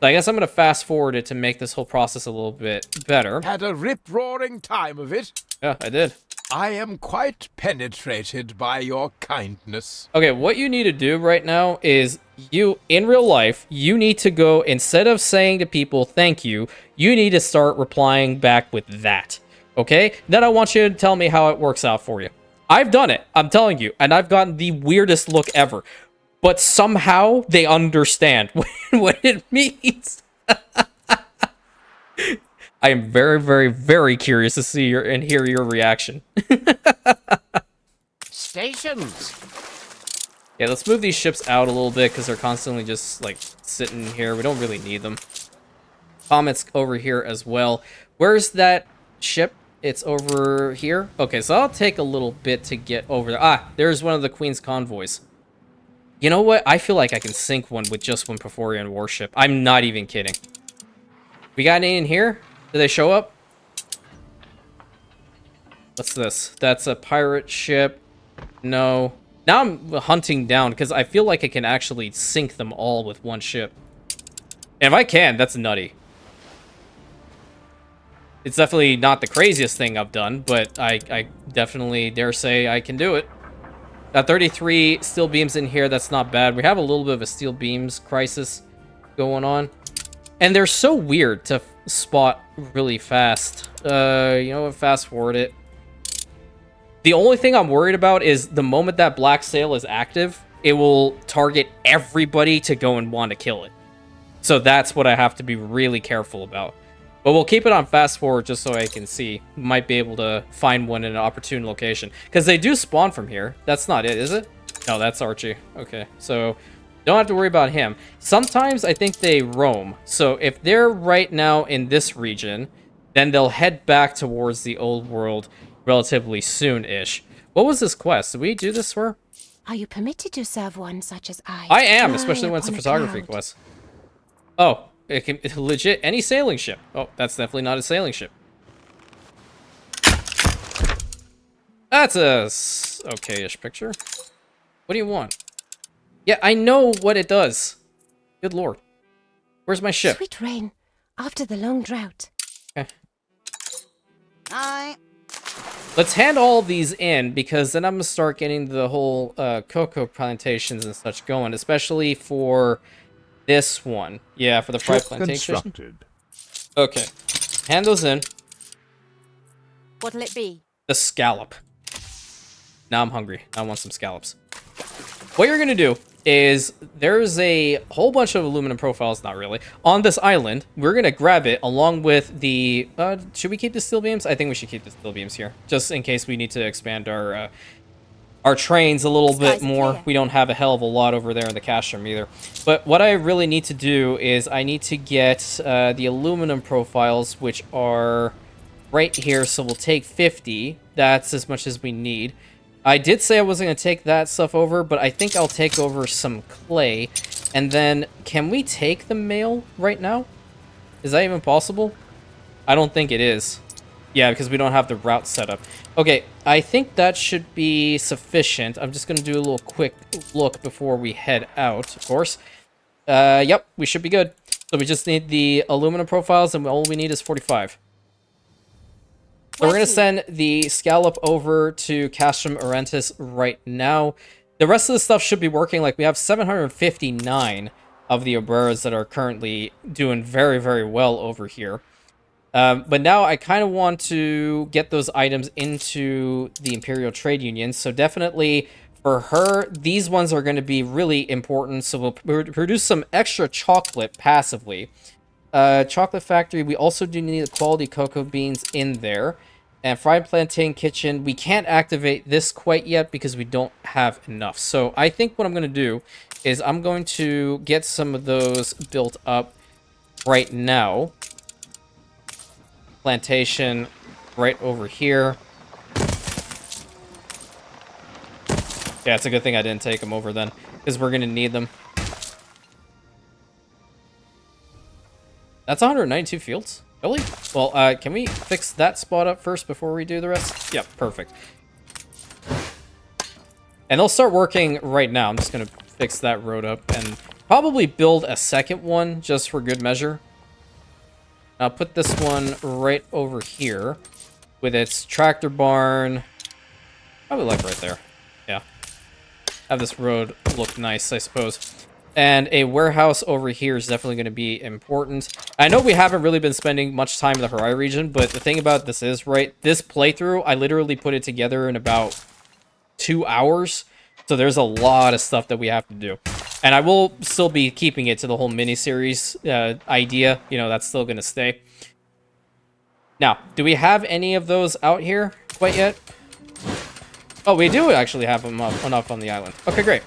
So I guess I'm going to fast forward it to make this whole process a little bit better. Had a rip-roaring time of it. Yeah, I did. I am quite penetrated by your kindness. Okay, what you need to do right now is in real life, you need to go, instead of saying to people, thank you, you need to start replying back with that. Okay? Then I want you to tell me how it works out for you. I've done it, I'm telling you, and I've gotten the weirdest look ever. But somehow they understand what it means. I am very, very, very curious to see and hear your reaction. Stations. Yeah, let's move these ships out a little bit because they're constantly just like sitting here. We don't really need them. Comets over here as well. Where's that ship? It's over here. Okay, so I'll take a little bit to get over there. Ah, there's one of the Queen's convoys. You know what? I feel like I can sink one with just one Perforian warship. I'm not even kidding. We got any in here? Did they show up? What's this? That's a pirate ship. No. Now I'm hunting down because I feel like I can actually sink them all with one ship. And if I can, that's nutty. It's definitely not the craziest thing I've done, but I definitely dare say I can do it. Got 33 steel beams in here. That's not bad. We have a little bit of a steel beams crisis going on. And they're so weird to spot really fast. You know what? Fast forward it. The only thing I'm worried about is the moment that black sail is active, it will target everybody to go and want to kill it. So that's what I have to be really careful about. But we'll keep it on fast forward just so I can see. Might be able to find one in an opportune location. Because they do spawn from here. That's not it, is it? No, that's Archie. Okay, so don't have to worry about him. Sometimes I think they roam. So if they're right now in this region, then they'll head back towards the old world relatively soon-ish. What was this quest? Did we do this for? Are you permitted to serve one such as I? I am, Fly especially when it's a upon photography cloud? quest. Oh, it can legit any sailing ship. Oh, that's definitely not a sailing ship. That's a okay-ish picture. What do you want? Yeah, I know what it does. Good lord. Where's my ship? Sweet rain after the long drought. Okay. Aye. Let's hand all these in, because then I'm going to start getting the whole cocoa plantations and such going, especially for this one. Yeah, for the fried Ship plantation. constructed. Okay. Hand those in. What'll it be? The scallop. Now I'm hungry. I want some scallops. What you're going to do is there's a whole bunch of aluminum profiles, not really, on this island. We're going to grab it along with the... should we keep the steel beams? I think we should keep the steel beams here, just in case we need to expand our trains a little bit more. clear. We don't have a hell of a lot over there in the cash room either. But what I really need to do is I need to get the aluminum profiles, which are right here. So we'll take 50. That's as much as we need. I did say I wasn't going to take that stuff over, but I think I'll take over some clay. And then, can we take the mail right now? Is that even possible? I don't think it is. Yeah, because we don't have the route set up. Okay, I think that should be sufficient. I'm just going to do a little quick look before we head out, of course. Yep, we should be good. So we just need the aluminum profiles, and all we need is 45. So we're going to send the scallop over to Castrum Orentis right now. The rest of the stuff should be working. Like, we have 759 of the Obreras that are currently doing very, very well over here. But now I kind of want to get those items into the Imperial Trade Union. So definitely for her, these ones are going to be really important. So we'll produce some extra chocolate passively. Chocolate factory, we also do need the quality cocoa beans in there. And fried plantain kitchen, we can't activate this quite yet because we don't have enough. So I think what I'm going to do is I'm going to get some of those built up right now. Plantation right over here. Yeah, it's a good thing I didn't take them over then, because we're going to need them. That's 192 fields? Really? Well, can we fix that spot up first before we do the rest? Yep, perfect. And they'll start working right now. I'm just going to fix that road up and probably build a second one just for good measure. I'll put this one right over here with its tractor barn. Probably like right there. Yeah. Have this road look nice, I suppose. And a warehouse over here is definitely going to be important. I know we haven't really been spending much time in the Horai region, but the thing about this is, right, this playthrough, I literally put it together in about 2 hours. So there's a lot of stuff that we have to do. And I will still be keeping it to the whole mini-series idea. You know, that's still going to stay. Now, do we have any of those out here quite yet? Oh, we do actually have them enough on the island. Okay, great.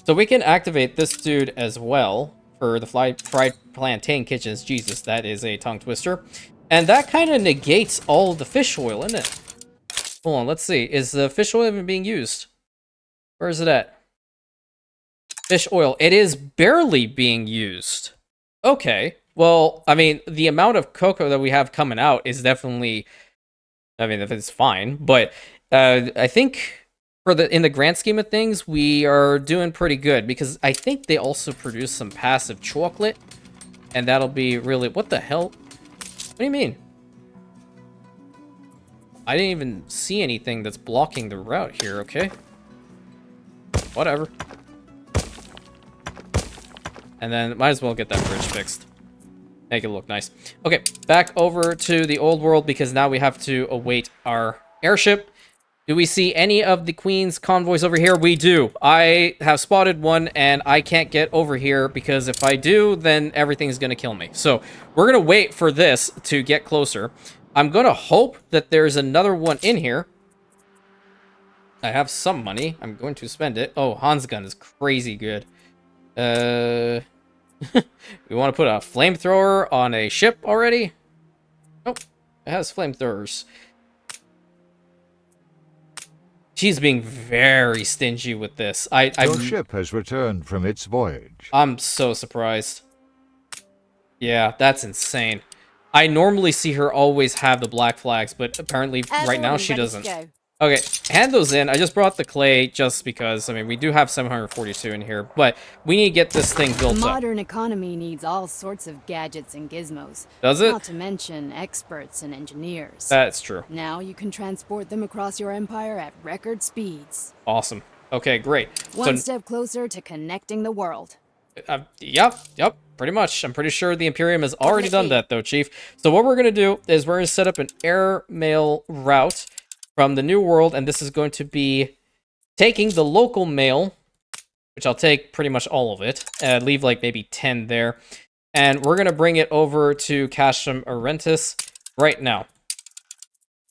So we can activate this dude as well for the fried plantain kitchens. Jesus, that is a tongue twister. And that kind of negates all of the fish oil, isn't it? Hold on, let's see. Is the fish oil even being used? Where is it at? Fish oil. It is barely being used. Okay. Well, I mean, the amount of cocoa that we have coming out is definitely... I mean, if it's fine. But I think in the grand scheme of things, we are doing pretty good because I think they also produce some passive chocolate, and that'll be really what the hell? What do you mean? I didn't even see anything that's blocking the route here. Okay, whatever. And then might as well get that bridge fixed. Make it look nice. Okay, back over to the old world because now we have to await our airship. Do we see any of the Queen's convoys over here? We do. I have spotted one, and I can't get over here because if I do, then everything's going to kill me. So we're going to wait for this to get closer. I'm going to hope that there's another one in here. I have some money. I'm going to spend it. Oh, Han's gun is crazy good. We want to put a flamethrower on a ship already? Nope. It has flamethrowers. She's being very stingy with this. Your ship has returned from its voyage. I'm so surprised. Yeah, that's insane. I normally see her always have the black flags, but apparently right now she doesn't. Okay, hand those in. I just brought the clay just because, I mean, we do have 742 in here, but we need to get this thing built The up. modern economy needs all sorts of gadgets and gizmos. Does it? Not to mention experts and engineers. That's true. Now you can transport them across your empire at record speeds. Awesome. Okay, great. One step closer to connecting the world. Yep, pretty much. I'm pretty sure the Imperium has already done that, though, Chief. So what we're going to do is we're going to set up an air mail route from the New World, and this is going to be taking the local mail, which I'll take pretty much all of it, and leave like maybe 10 there, and we're going to bring it over to Casham Arentis right now,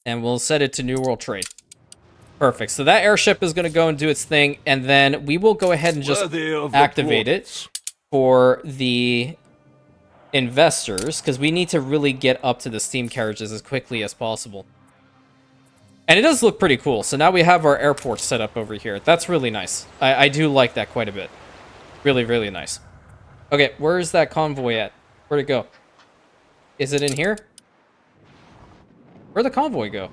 and we'll set it to New World Trade. Perfect. So that airship is going to go and do its thing, and then we will go ahead and just activate it for the investors, because we need to really get up to the steam carriages as quickly as possible. And it does look pretty cool. So now we have our airport set up over here. That's really nice. I do like that quite a bit. Really, really nice. Okay, where's that convoy at? Where'd it go? Is it in here? Where'd the convoy go?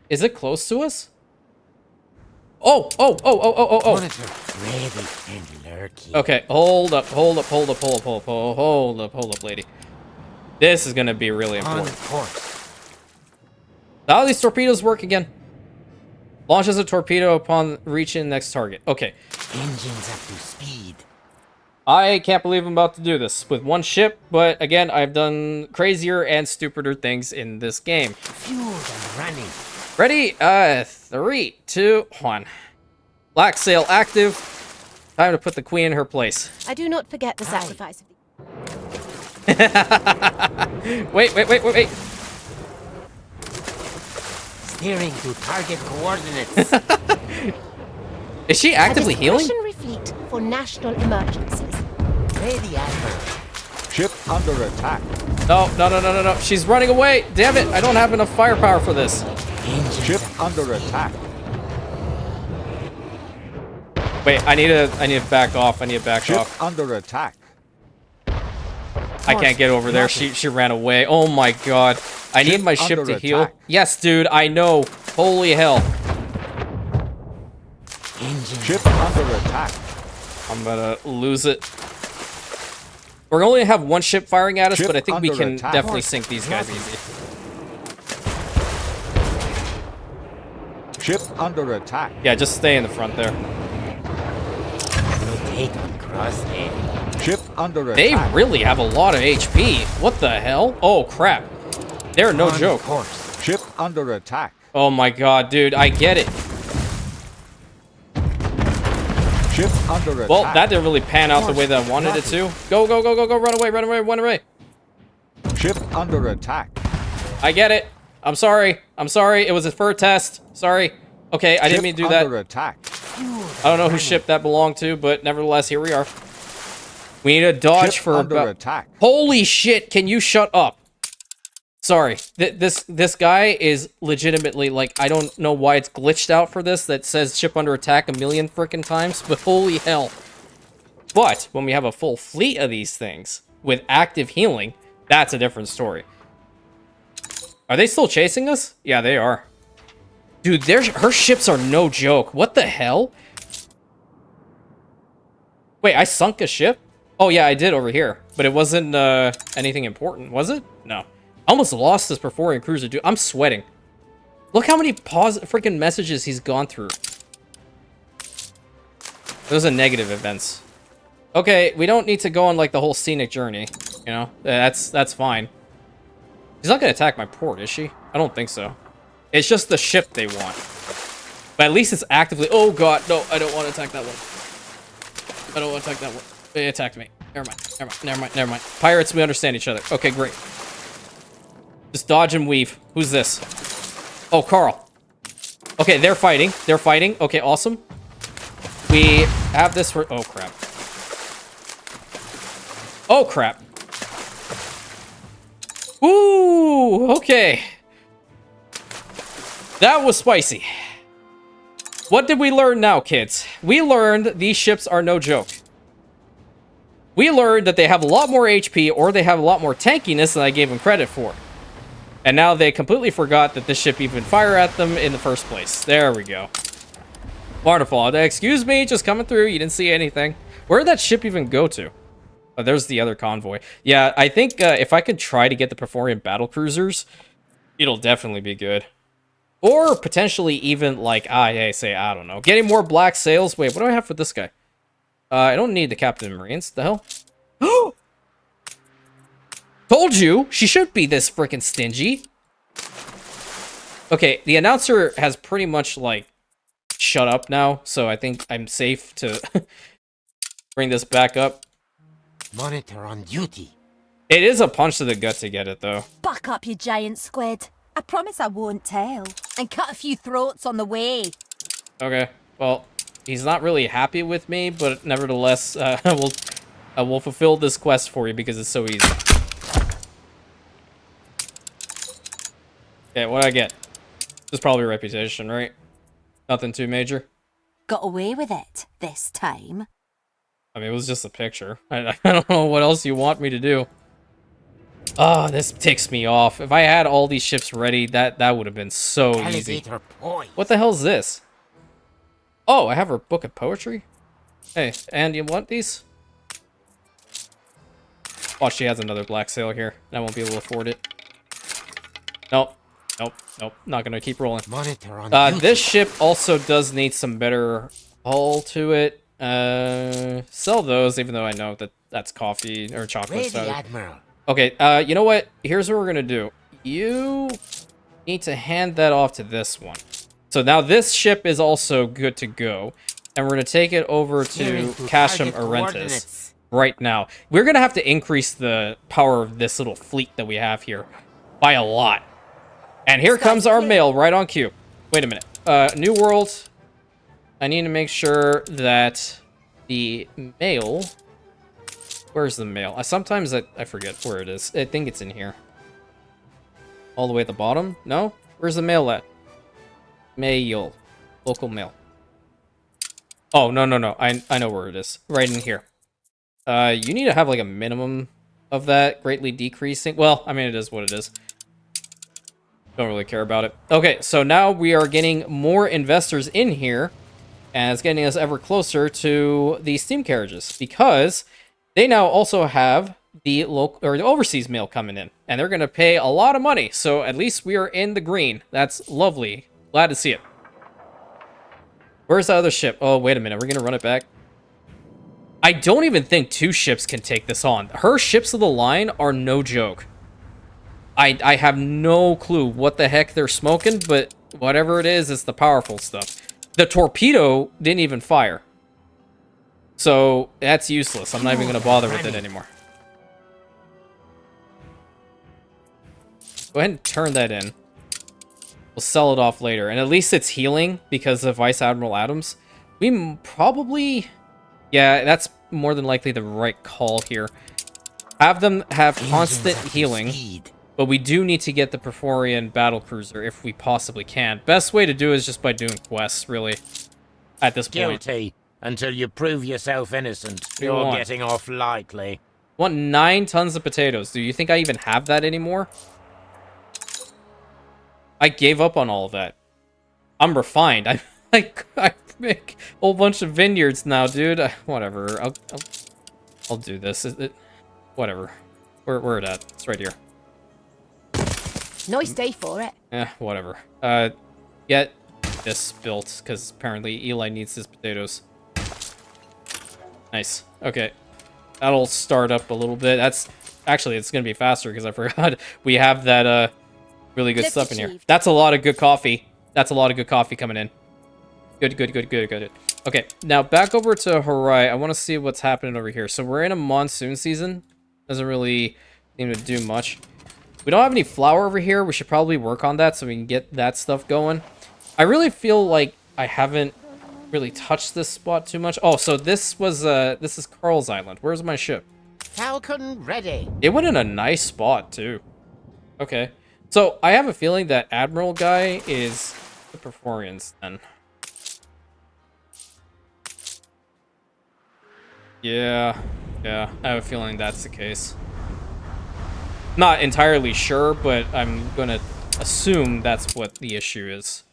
Is it close to us? Oh! Monitor ready and lurking. Okay, hold up, lady. This is gonna be really important. How do these torpedoes work again? Launches a torpedo upon reaching the next target. Okay. Engines up to speed. I can't believe I'm about to do this with one ship, but again, I've done crazier and stupider things in this game. Fueled and running. Ready? 3, 2, 1. Black sail active. Time to put the queen in her place. I do not forget the sacrifice of the... Wait. Steering to target coordinates. Is she actively healing? Discretionary fleet for national emergencies. Ready, Admiral. Ship under attack. No. She's running away. Damn it. I don't have enough firepower for this. Ship under attack. Wait, I need to back off. I need to back Ship off. under attack. I can't get over there. She ran away. Oh my god. I need my ship to heal. attack. Yes, dude, I know. Holy hell. Ship under attack. I'm gonna lose it. We're only have one ship firing at us, Ship but I think we under can attack. definitely sink these guys easy. Ship under attack. Yeah, just stay in the front there. Rotate on crosshead. Ship under They attack. really have a lot of HP. What the hell? Oh, crap. They're no joke. Ship under attack. Oh my god, dude, I get it. Ship under attack. Well, that didn't really pan out the way that I wanted it to. Go, run away. Ship under attack. I get it. I'm sorry. It was for a test. Sorry. Okay, I didn't mean to do that. Under attack. I don't know whose ship that belonged to, but nevertheless, here we are. We need to dodge Ship for under about... attack. Holy shit, can you shut up? Sorry. This guy is legitimately, like, I don't know why it's glitched out for this that says ship under attack a million frickin' times, but holy hell. But when we have a full fleet of these things with active healing, that's a different story. Are they still chasing us? Yeah, they are. Dude, her ships are no joke. What the hell? Wait, I sunk a ship? Oh, yeah, I did over here. But it wasn't anything important, was it? No. I almost lost this Perforian cruiser, dude. I'm sweating. Look how many freaking messages he's gone through. Those are negative events. Okay, we don't need to go on, like, the whole scenic journey. You know? That's fine. She's not gonna attack my port, is she? I don't think so. It's just the ship they want. But at least it's actively... Oh, God. No, I don't want to attack that one. I don't want to attack that one. They attacked me. Never mind. Never mind. Never mind. Never mind. Pirates, we understand each other. Okay, great. Just dodge and weave. Who's this? Oh, Carl. Okay, they're fighting. They're fighting. Okay, awesome. We have this for... Oh, crap. Oh, crap. Ooh, okay. That was spicy. What did we learn now, kids? We learned these ships are no joke. We learned that they have a lot more HP or they have a lot more tankiness than I gave them credit for. And now they completely forgot that this ship even fired at them in the first place. There we go. Wonderful. Excuse me, just coming through. You didn't see anything. Where did that ship even go to? Oh, there's the other convoy. Yeah, I think if I could try to get the Perforian battle cruisers, it'll definitely be good. Or potentially even like, I don't know. Getting more black sails. Wait, what do I have for this guy? I don't need the Captain of Marines. The hell? Told you! She shouldn't be this freaking stingy. Okay, the announcer has pretty much, like, shut up now. So I think I'm safe to bring this back up. Monitor on duty. It is a punch to the gut to get it, though. Buck up, you giant squid. I promise I won't tell. And cut a few throats on the way. Okay, well, he's not really happy with me, but nevertheless, I will fulfill this quest for you because it's so easy. Okay, what do I get? This is probably reputation, right? Nothing too major. Got away with it this time. I mean, it was just a picture. I don't know what else you want me to do. Oh, this ticks me off. If I had all these ships ready, that would have been so easy. Elevator point. What the hell is this? Oh, I have her book of poetry? Hey, and you want these? Oh, she has another black sail here. I won't be able to afford it. Nope. Nope. Nope. Not gonna keep rolling. Monitor on duty. This ship also does need some better hull to it. Sell those, even though I know that that's coffee or chocolate. Ready, Admiral. Okay, you know what? Here's what we're gonna do. You need to hand that off to this one. So now this ship is also good to go. And we're gonna take it over to Casham Arentis right now. We're gonna have to increase the power of this little fleet that we have here by a lot. And here comes our mail right on cue. Wait a minute. New World. I need to make sure that the mail... Where's the mail? Sometimes I forget where it is. I think it's in here. All the way at the bottom? No? Where's the mail at? Mail. Local mail. Oh, no. I know where it is. Right in here. You need to have like a minimum of that. Greatly decreasing. Well, I mean, it is what it is. Don't really care about it. Okay, so now we are getting more investors in here. And it's getting us ever closer to the steam carriages. Because... they now also have the local or the overseas mail coming in, and they're going to pay a lot of money. So at least we are in the green. That's lovely. Glad to see it. Where's the other ship? Oh, wait a minute. We're going to run it back. I don't even think 2 ships can take this on. Her ships of the line are no joke. I have no clue what the heck they're smoking, but whatever it is, it's the powerful stuff. The torpedo didn't even fire. So, that's useless. I'm not even going to bother with it anymore. Go ahead and turn that in. We'll sell it off later. And at least it's healing because of Vice Admiral Adams. We probably... yeah, that's more than likely the right call here. Have them have constant healing. But we do need to get the Perforian battlecruiser if we possibly can. Best way to do it is just by doing quests, really. At this point. Guilty. Until you prove yourself innocent, you you're want? getting off lightly. Want 9 tons of potatoes. Do you think I even have that anymore? I gave up on all of that. I'm refined. I make a whole bunch of vineyards now, dude. Whatever. I'll do this. Whatever. Where it at? It's right here. Nice day for it. Whatever. Get this built, because apparently Eli needs his potatoes. Nice. Okay. That'll start up a little bit. Actually, it's going to be faster, because I forgot we have that, really good Lift stuff in here. achieved. That's a lot of good coffee. That's a lot of good coffee coming in. Good. Okay, now back over to Horai. I want to see what's happening over here. So we're in a monsoon season. Doesn't really seem to do much. We don't have any flour over here. We should probably work on that so we can get that stuff going. I really feel like I haven't really touched this spot too much. Oh, so this is Carl's Island. Where's my ship? Falcon ready. It went in a nice spot too. Okay. So I have a feeling that Admiral guy is the Perforians then. Yeah, I have a feeling that's the case. Not entirely sure, but I'm gonna assume that's what the issue is.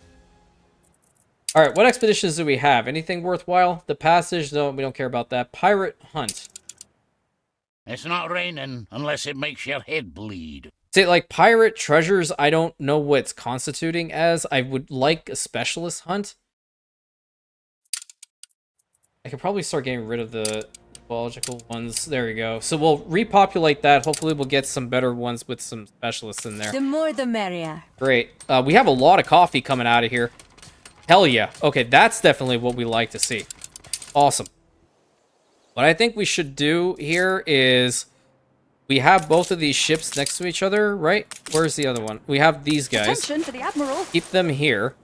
Alright, what expeditions do we have? Anything worthwhile? The Passage? No, we don't care about that. Pirate Hunt. It's not raining unless it makes your head bleed. See, like, pirate treasures, I don't know what it's constituting as. I would like a specialist hunt. I could probably start getting rid of the logical ones. There we go. So we'll repopulate that. Hopefully we'll get some better ones with some specialists in there. The more the merrier. Great. We have a lot of coffee coming out of here. Hell yeah. Okay, that's definitely what we like to see. Awesome. What I think we should do here is... We have both of these ships next to each other, right? Where's the other one? We have these guys. Attention to the Admiral. Keep them here.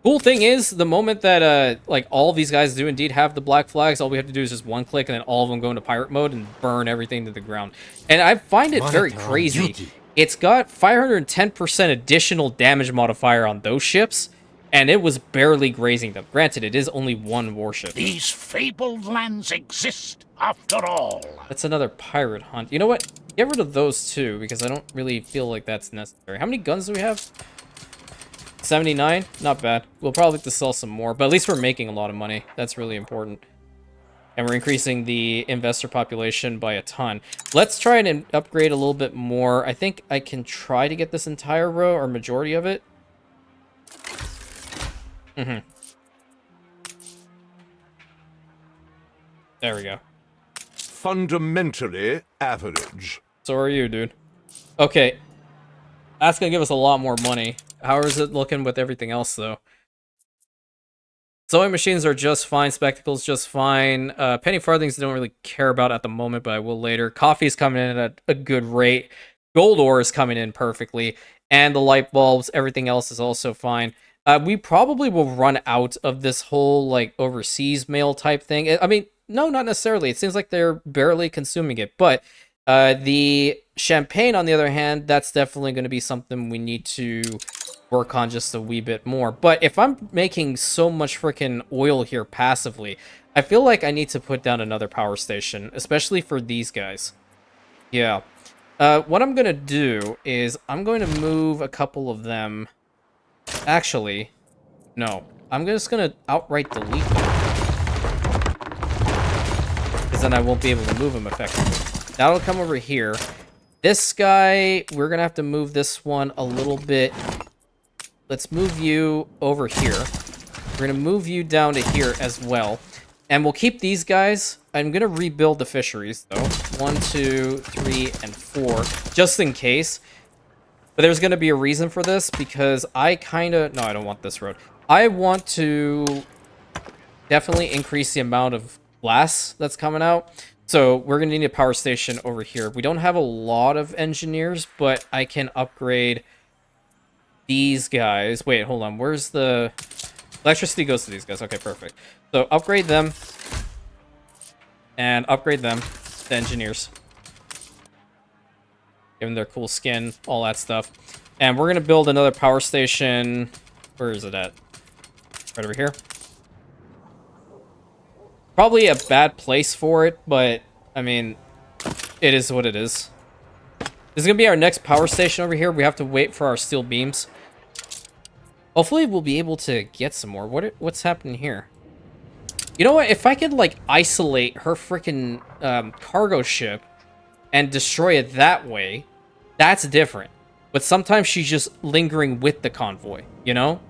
Cool thing is, the moment that, like, all of these guys do indeed have the black flags, all we have to do is just one click, and then all of them go into pirate mode and burn everything to the ground. And I find it very crazy. It's got 510% additional damage modifier on those ships, and it was barely grazing them. Granted, it is only one warship. These fabled lands exist after all. That's another pirate hunt. You know what? Get rid of those two, because I don't really feel like that's necessary. How many guns do we have? 79? Not bad. We'll probably have to sell some more, but at least we're making a lot of money. That's really important. And we're increasing the investor population by a ton. Let's try and upgrade a little bit more. I think I can try to get this entire row, or majority of it. There we go. Fundamentally average. So are you, dude. Okay. That's gonna give us a lot more money. How is it looking with everything else, though? Sewing machines are just fine. Spectacles just fine. Penny farthings don't really care about at the moment, but I will later. Coffee's coming in at a good rate. Gold ore is coming in perfectly. And the light bulbs, everything else is also fine. We probably will run out of this whole, like, overseas mail type thing. I mean, no, not necessarily. It seems like they're barely consuming it. But the champagne, on the other hand, that's definitely going to be something we need to work on just a wee bit more. But if I'm making so much freaking oil here passively, I feel like I need to put down another power station, especially for these guys. Yeah. What I'm going to do is I'm going to move a couple of them. Actually, no. I'm just going to outright delete them. Because then I won't be able to move them effectively. That'll come over here. This guy, we're going to have to move this one a little bit. Let's move you over here. We're going to move you down to here as well. And we'll keep these guys. I'm going to rebuild the fisheries, though. 1, 2, 3, and 4. Just in case. But there's going to be a reason for this, because I kind of... No, I don't want this road. I want to definitely increase the amount of glass that's coming out. So we're going to need a power station over here. We don't have a lot of engineers, but I can upgrade these guys. Wait, hold on. Where's the... Electricity goes to these guys. Okay, perfect. So upgrade them. And upgrade them. The engineers. Give them their cool skin. All that stuff. And we're going to build another power station. Where is it at? Right over here. Probably a bad place for it, but, I mean, it is what it is. This is going to be our next power station over here. We have to wait for our steel beams. Hopefully we'll be able to get some more. What's happening here? You know what? If I could, like, isolate her freaking cargo ship and destroy it that way, that's different. But sometimes she's just lingering with the convoy, you know?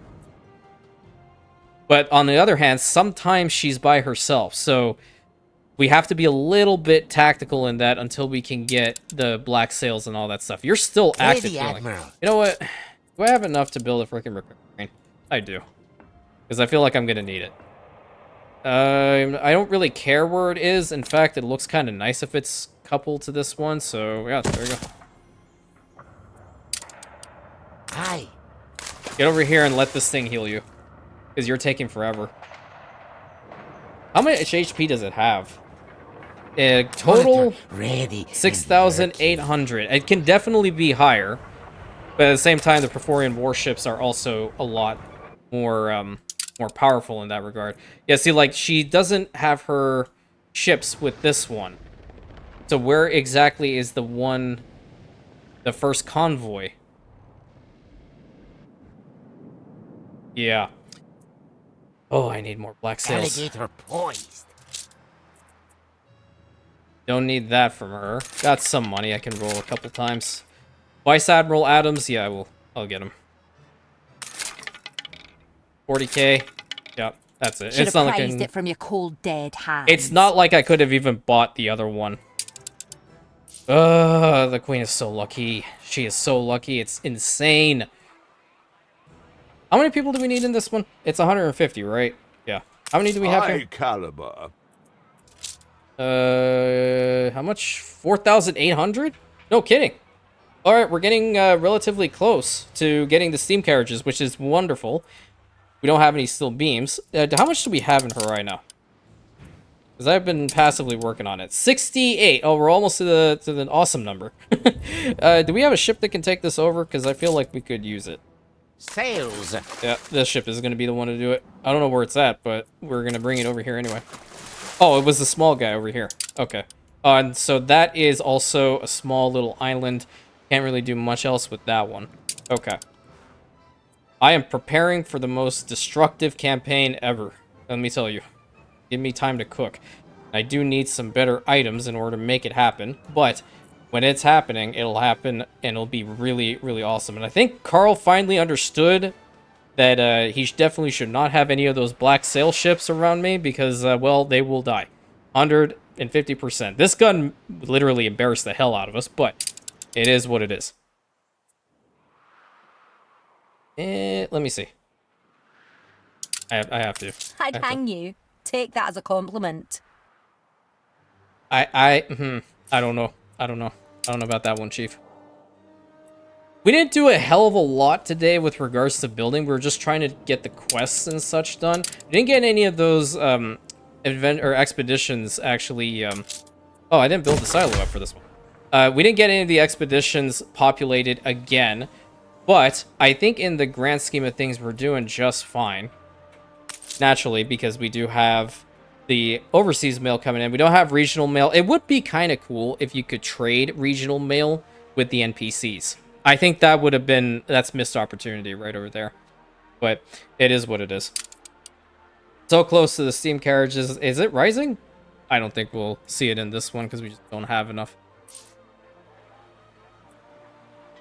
But on the other hand, sometimes she's by herself. So we have to be a little bit tactical in that until we can get the black sails and all that stuff. You're still active. You know what? Do I have enough to build a freaking repair train? I do. Because I feel like I'm going to need it. I don't really care where it is. In fact, it looks kind of nice if it's coupled to this one. So, yeah, there we go. Hi. Get over here and let this thing heal you. Because you're taking forever. How much HP does it have? Total ready. 6,800. It can definitely be higher. But at the same time, the Perforian warships are also a lot more more powerful in that regard. Yeah, see, like, she doesn't have her ships with this one. So where exactly is the first convoy? Yeah. Oh, I need more black sails. Alligator poised. Don't need that from her. Got some money I can roll a couple times. Vice Admiral Adams, yeah, I'll get him. 40k. Yep, that's it. Should It's have not like prized it from your cold dead hands. it's not like I could have even bought the other one. The queen is so lucky. She is so lucky. It's insane. How many people do we need in this one? It's 150, right? Yeah. How many do we have here? Caliber. How much? 4,800? No kidding. All right, we're getting relatively close to getting the steam carriages, which is wonderful. We don't have any steel beams. How much do we have in Horai now? Because I've been passively working on it. 68. Oh, we're almost to the awesome number. Do we have a ship that can take this over? Because I feel like we could use it. Sails. Yeah, this ship is going to be the one to do it. I don't know where it's at, but we're going to bring it over here anyway. Oh, it was the small guy over here. Okay. And so that is also a small little island. Can't really do much else with that one. Okay. I am preparing for the most destructive campaign ever. Let me tell you. Give me time to cook. I do need some better items in order to make it happen. But when it's happening, it'll happen and it'll be really, really awesome. And I think Carl finally understood that he definitely should not have any of those black sail ships around me because, well, they will die. 150%. This gun literally embarrassed the hell out of us, but it is what it is. Let me see. I have to. I'd hang you. Take that as a compliment. I don't know. I don't know about that one, Chief. We didn't do a hell of a lot today with regards to building. We were just trying to get the quests and such done. We didn't get any of those expeditions actually. Oh, I didn't build the silo up for this one. We didn't get any of the expeditions populated again, but I think in the grand scheme of things, we're doing just fine. Naturally, because we do have the overseas mail coming in. We don't have regional mail. It would be kind of cool if you could trade regional mail with the NPCs. I think that would have been... That's missed opportunity right over there. But it is what it is. So close to the steam carriages. Is it rising? I don't think we'll see it in this one because we just don't have enough.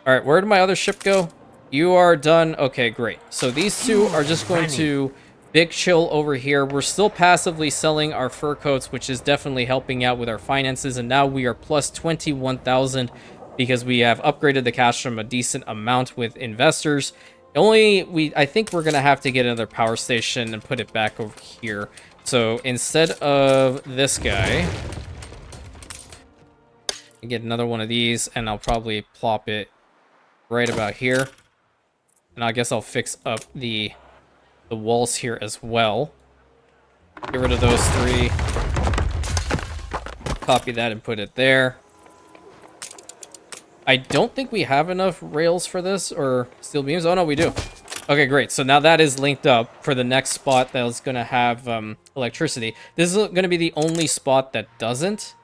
Alright, where did my other ship go? You are done. Okay, great. So these two are just going to big chill over here. We're still passively selling our fur coats, which is definitely helping out with our finances. And now we are plus 21,000 because we have upgraded the cash from a decent amount with investors. I think we're going to have to get another power station and put it back over here. So instead of this guy, I get another one of these and I'll probably plop it right about here. And I guess I'll fix up the walls here as well. Get rid of those three. Copy that and put it there. I don't think we have enough rails for this or steel beams. Oh, no, we do. Okay, great. So now that is linked up for the next spot that is going to have electricity. This is going to be the only spot that doesn't.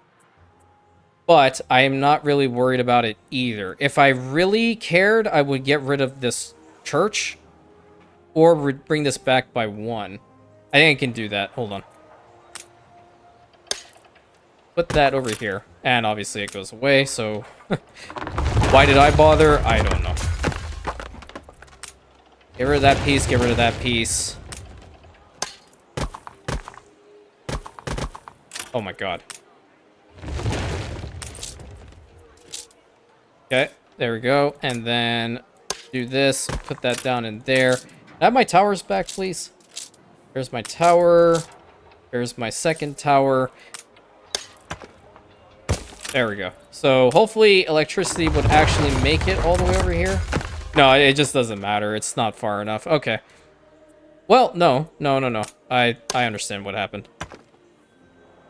But I am not really worried about it either. If I really cared, I would get rid of this church or bring this back by 1. I think I can do that. Hold on. Put that over here. And obviously it goes away, so... Why did I bother? I don't know. Get rid of that piece, get rid of that piece. Oh my god. Okay, there we go. And then do this, put that down in there. Can I have my towers back, please? There's my tower. There's my second tower. There we go. So hopefully electricity would actually make it all the way over here. No, it just doesn't matter. It's not far enough. Okay. Well, no. I understand what happened.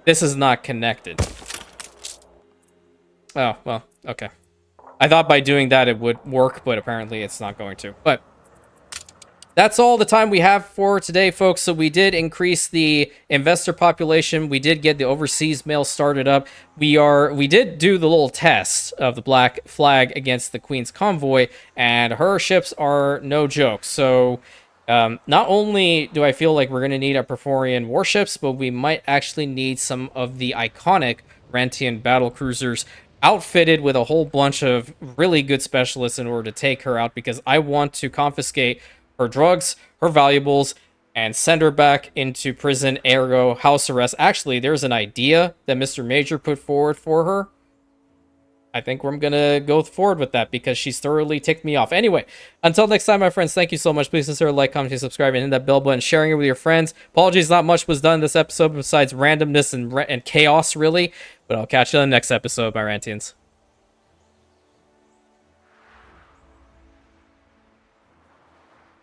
This is not connected. Oh, well, okay. I thought by doing that it would work, but apparently it's not going to. But that's all the time we have for today, folks. So we did increase the investor population. We did get the overseas mail started up. We did do the little test of the black flag against the Queen's convoy, and her ships are no joke. So not only do I feel like we're going to need our Perforian warships, but we might actually need some of the iconic Rantium battle cruisers outfitted with a whole bunch of really good specialists in order to take her out, because I want to confiscate her drugs, her valuables, and send her back into prison, ergo house arrest. Actually, there's an idea that Mr. Major put forward for her. I think I'm going to go forward with that because she's thoroughly ticked me off. Anyway, until next time, my friends, thank you so much. Please consider like, comment, subscribe, and hit that bell button, sharing it with your friends. Apologies, not much was done in this episode besides randomness and chaos, really. But I'll catch you on the next episode, my Rantians.